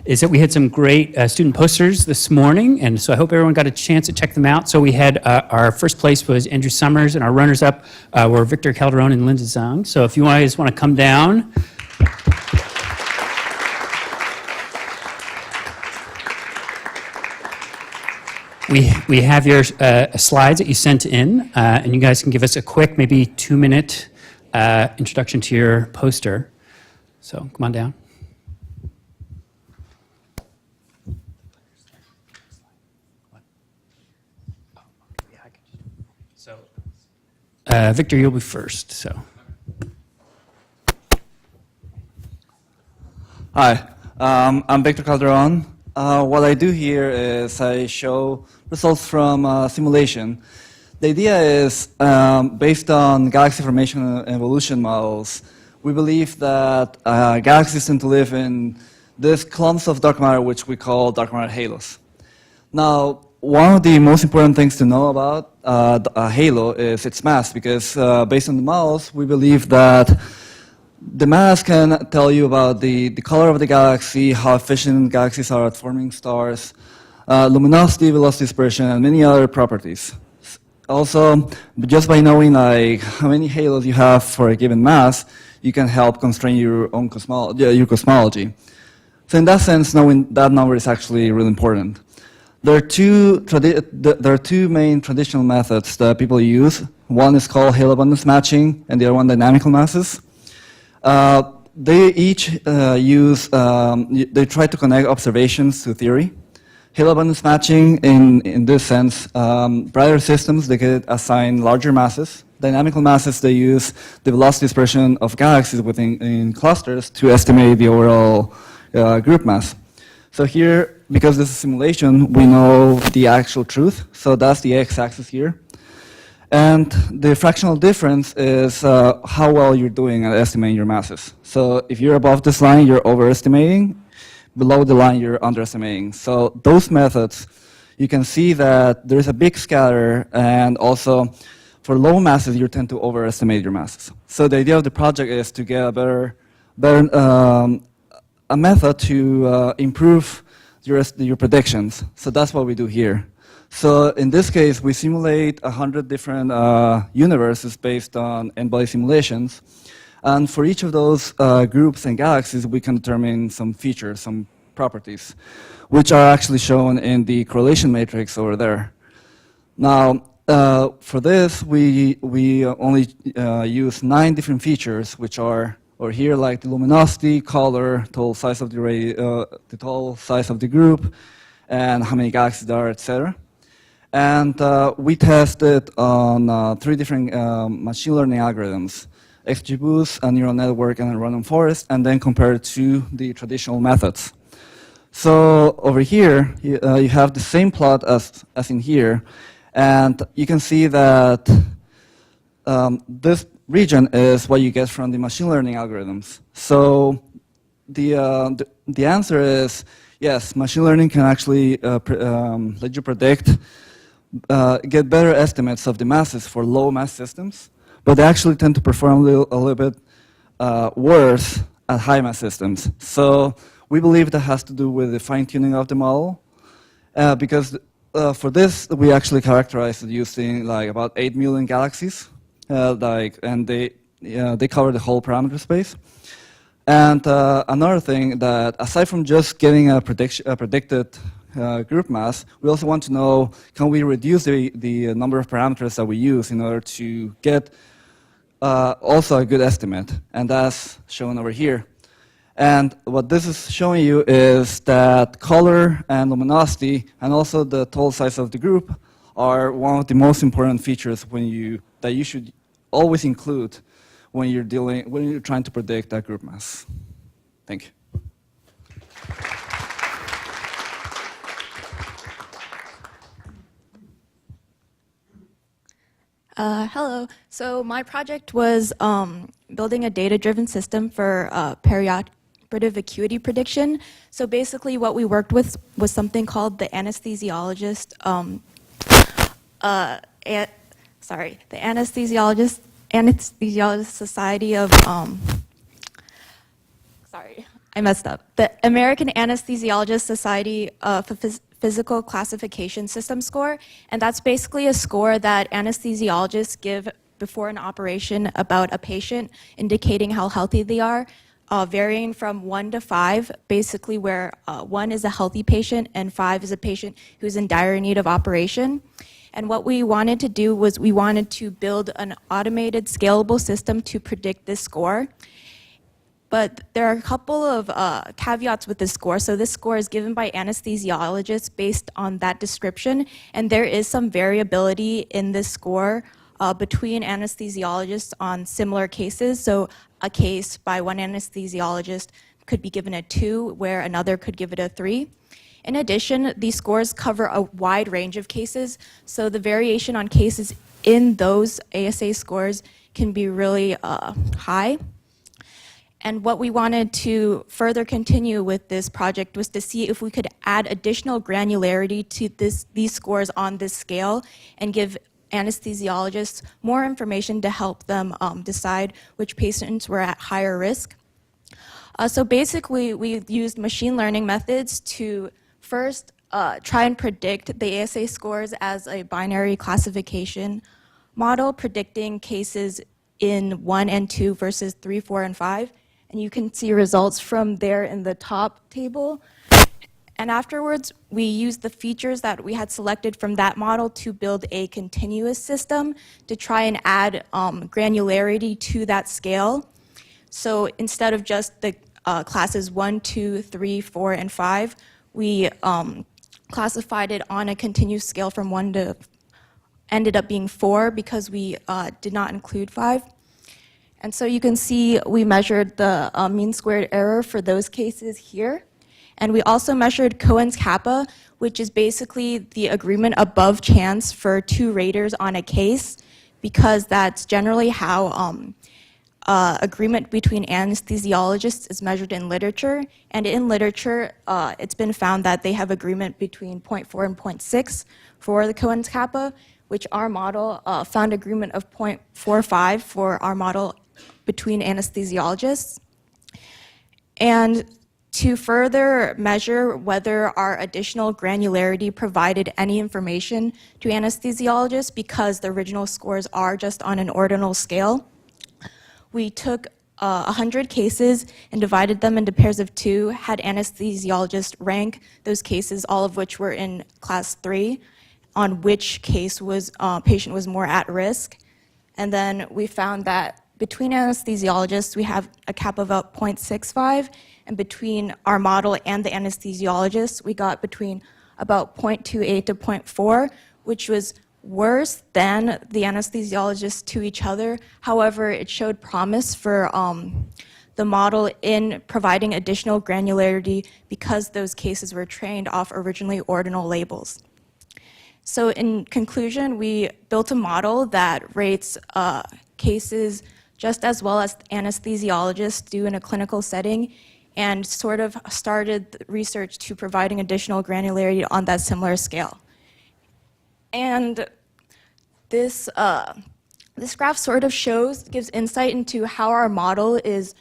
is that we had some great student posters this morning, and so I hope everyone got a chance to check them out. So we had our first place was Andrew Summers, and our runners-up were Victor Calderon and Linda Zhang. So if you guys want to come down. We have your slides that you sent in, and you guys can give us a quick, maybe 2-minute introduction to your poster. So come on down. So, Victor, you'll be first. So. Hi, I'm Victor Calderon. What I do here is I show results from simulation. The idea is, based on galaxy formation and evolution models, we believe that galaxies tend to live in these clumps of dark matter, which we call dark matter halos. Now, one of the most important things to know about a halo is its mass, because based on the models, we believe that the mass can tell you about the color of the galaxy, how efficient galaxies are at forming stars, luminosity, velocity dispersion, and many other properties. Also, just by knowing like how many halos you have for a given mass, you can help constrain your own cosmology. So in that sense, knowing that number is actually really important. There are two main traditional methods that people use. One is called halo abundance matching, and the other one dynamical masses. They each they try to connect observations to theory. Halo abundance matching, in this sense, brighter systems, they get assigned larger masses. Dynamical masses, they use the velocity dispersion of galaxies within clusters to estimate the overall group mass. So here, because this is simulation, we know the actual truth. So that's the x-axis here. And the fractional difference is how well you're doing at estimating your masses. So if you're above this line, you're overestimating. Below the line, you're underestimating. So those methods, you can see that there's a big scatter, and also for low masses, you tend to overestimate your masses. So the idea of the project is to get a method to improve your predictions. So that's what we do here. So in this case, we simulate 100 different universes based on n-body simulations. And for each of those groups and galaxies, we can determine some features, some properties, which are actually shown in the correlation matrix over there. Now, for this, we only use 9 different features, which are over here, like the luminosity, color, total size of the total size of the group, and how many galaxies there are, etc. And we tested on 3 different machine learning algorithms: XGBoost, a neural network, and a random forest, and then compared to the traditional methods. So over here, you have the same plot as in here, and you can see that this region is what you get from the machine learning algorithms. So the answer is yes, machine learning can actually let you predict, get better estimates of the masses for low mass systems, but they actually tend to perform a little bit worse at high mass systems. So we believe that has to do with the fine-tuning of the model, because for this we actually characterized it using like about 8 million galaxies, and they cover the whole parameter space. And another thing that aside from just getting a predicted group mass, we also want to know, can we reduce the number of parameters that we use in order to get also a good estimate, and that's shown over here. And what this is showing you is that color and luminosity and also the total size of the group are one of the most important features that you should always include when you're trying to predict that group mass. Thank you. Hello. So my project was building a data-driven system for perioperative acuity prediction. So basically what we worked with was something called the anesthesiologist, the Anesthesiologist Society of, I messed up. The American Anesthesiologist Society Physical Classification System score, and that's basically a score that anesthesiologists give before an operation about a patient, indicating how healthy they are, varying from 1 to 5, basically where 1 is a healthy patient and 5 is a patient who's in dire need of operation. And what we wanted to do was we wanted to build an automated, scalable system to predict this score. But there are a couple of caveats with this score. So this score is given by anesthesiologists based on that description, and there is some variability in this score between anesthesiologists on similar cases. So a case by one anesthesiologist could be given a 2, where another could give it a 3. In addition, these scores cover a wide range of cases, so the variation on cases in those ASA scores can be really high. And what we wanted to further continue with this project was to see if we could add additional granularity to these scores on this scale and give anesthesiologists more information to help them decide which patients were at higher risk. So basically, we used machine learning methods to first try and predict the ASA scores as a binary classification model, predicting cases in 1 and 2 versus 3, 4, and 5. And you can see results from there in the top table. And afterwards, we used the features that we had selected from that model to build a continuous system to try and add granularity to that scale. So instead of just the classes 1, 2, 3, 4, and 5, we classified it on a continuous scale from 1 to ended up being 4 because we did not include 5. And so you can see we measured the mean squared error for those cases here. And we also measured Cohen's kappa, which is basically the agreement above chance for 2 raters on a case, because that's generally how agreement between anesthesiologists is measured in literature. And in literature, it's been found that they have agreement between 0.4 and 0.6 for the Cohen's kappa, which our model found agreement of 0.45 for our model between anesthesiologists. And to further measure whether our additional granularity provided any information to anesthesiologists, because the original scores are just on an ordinal scale, we took 100 cases and divided them into pairs of 2, had anesthesiologists rank those cases, all of which were in class 3, on which case patient was more at risk. And then we found that between anesthesiologists, we have a kappa of about 0.65, and between our model and the anesthesiologists, we got between about 0.28 to 0.4, which was worse than the anesthesiologists to each other. However, it showed promise for the model in providing additional granularity because those cases were trained off originally ordinal labels. So in conclusion, we built a model that rates cases just as well as anesthesiologists do in a clinical setting, and sort of started research to providing additional granularity on that similar scale. And this graph sort of gives insight into how our model is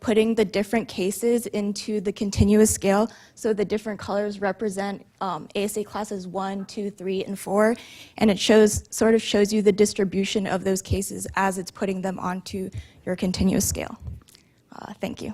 putting the different cases into the continuous scale. So the different colors represent ASA classes 1, 2, 3, and 4, and it sort of shows you the distribution of those cases as it's putting them onto your continuous scale. Thank you.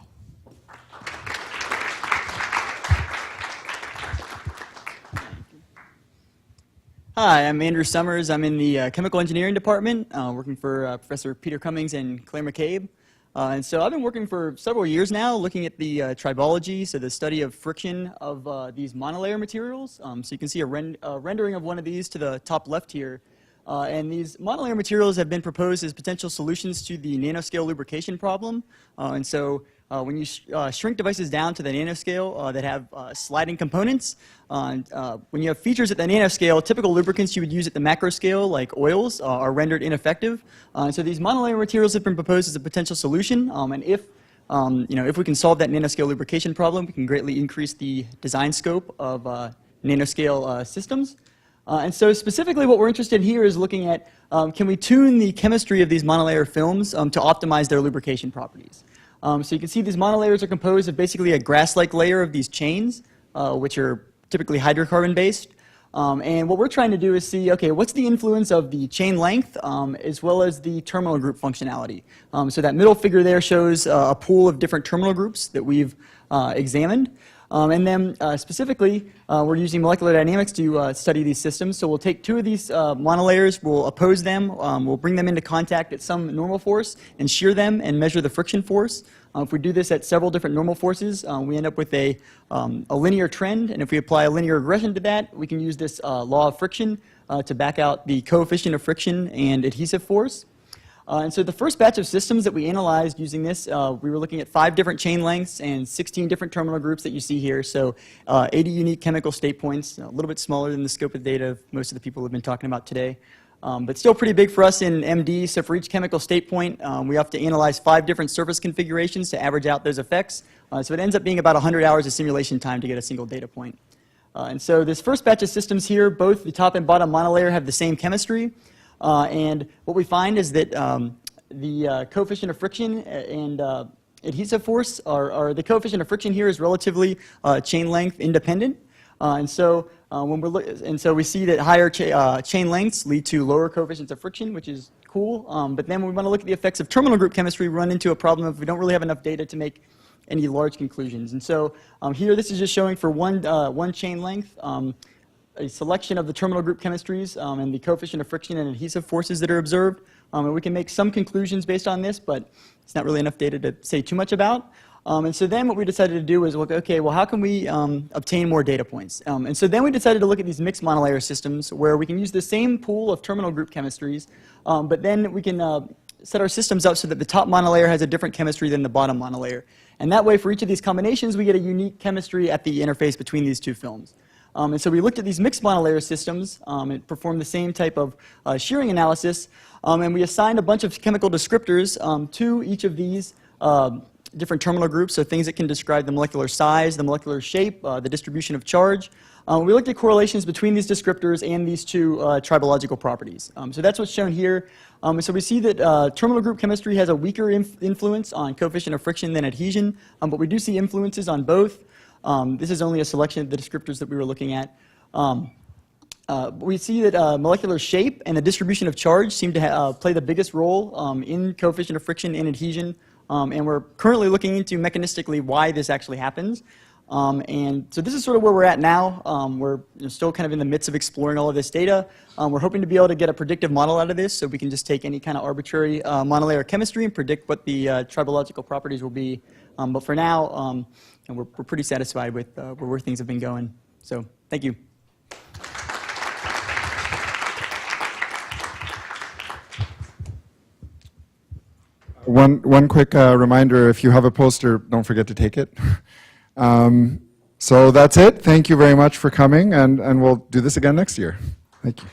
Hi, I'm Andrew Summers. I'm in the chemical engineering department, working for Professor Peter Cummings and Claire McCabe. And so I've been working for several years now looking at the tribology, so the study of friction of these monolayer materials. So you can see a rendering of one of these to the top left here. And these monolayer materials have been proposed as potential solutions to the nanoscale lubrication problem. And so when you shrink devices down to the nanoscale that have sliding components, when you have features at the nanoscale, typical lubricants you would use at the macro scale, like oils, are rendered ineffective. So these monolayer materials have been proposed as a potential solution. And if we can solve that nanoscale lubrication problem, we can greatly increase the design scope of nanoscale systems. And so specifically what we're interested in here is looking at can we tune the chemistry of these monolayer films to optimize their lubrication properties. So you can see these monolayers are composed of basically a grass-like layer of these chains, which are typically hydrocarbon-based. And what we're trying to do is see, okay, what's the influence of the chain length as well as the terminal group functionality. So that middle figure there shows a pool of different terminal groups that we've examined. And then specifically, we're using molecular dynamics to study these systems. So we'll take two of these monolayers, we'll oppose them, we'll bring them into contact at some normal force and shear them and measure the friction force. If we do this at several different normal forces, we end up with a linear trend. And if we apply a linear regression to that, we can use this law of friction to back out the coefficient of friction and adhesive force. And so the first batch of systems that we analyzed using this, we were looking at 5 different chain lengths and 16 different terminal groups that you see here. So 80 unique chemical state points, a little bit smaller than the scope of data of most of the people have been talking about today. But still pretty big for us in MD. So for each chemical state point, we have to analyze 5 different surface configurations to average out those effects. So it ends up being about 100 hours of simulation time to get a single data point. And so this first batch of systems here, both the top and bottom monolayer have the same chemistry. And what we find is that the coefficient of friction and adhesive force the coefficient of friction here is relatively chain length independent. And so we see that higher chain lengths lead to lower coefficients of friction, which is cool. But then when we want to look at the effects of terminal group chemistry, we run into a problem of we don't really have enough data to make any large conclusions. And so here, this is just showing for one chain length, a selection of the terminal group chemistries and the coefficient of friction and adhesive forces that are observed. And we can make some conclusions based on this, but it's not really enough data to say too much about. And so then what we decided to do was look, okay, well, how can we obtain more data points? And so then we decided to look at these mixed monolayer systems where we can use the same pool of terminal group chemistries, but then we can set our systems up so that the top monolayer has a different chemistry than the bottom monolayer. And that way, for each of these combinations, we get a unique chemistry at the interface between these two films. And so we looked at these mixed monolayer systems and performed the same type of shearing analysis, and we assigned a bunch of chemical descriptors to each of these different terminal groups, so things that can describe the molecular size, the molecular shape, the distribution of charge. We looked at correlations between these descriptors and these two tribological properties. So that's what's shown here. So we see that terminal group chemistry has a weaker influence on coefficient of friction than adhesion, but we do see influences on both. This is only a selection of the descriptors that we were looking at. We see that molecular shape and the distribution of charge seem to play the biggest role in coefficient of friction and adhesion, and we're currently looking into mechanistically why this actually happens. And so this is sort of where we're at now. We're still kind of in the midst of exploring all of this data. We're hoping to be able to get a predictive model out of this so we can just take any kind of arbitrary monolayer chemistry and predict what the tribological properties will be. But for now, we're pretty satisfied with where things have been going. So thank you. One quick reminder, if you have a poster, don't forget to take it. So that's it. Thank you very much for coming, and we'll do this again next year. Thank you.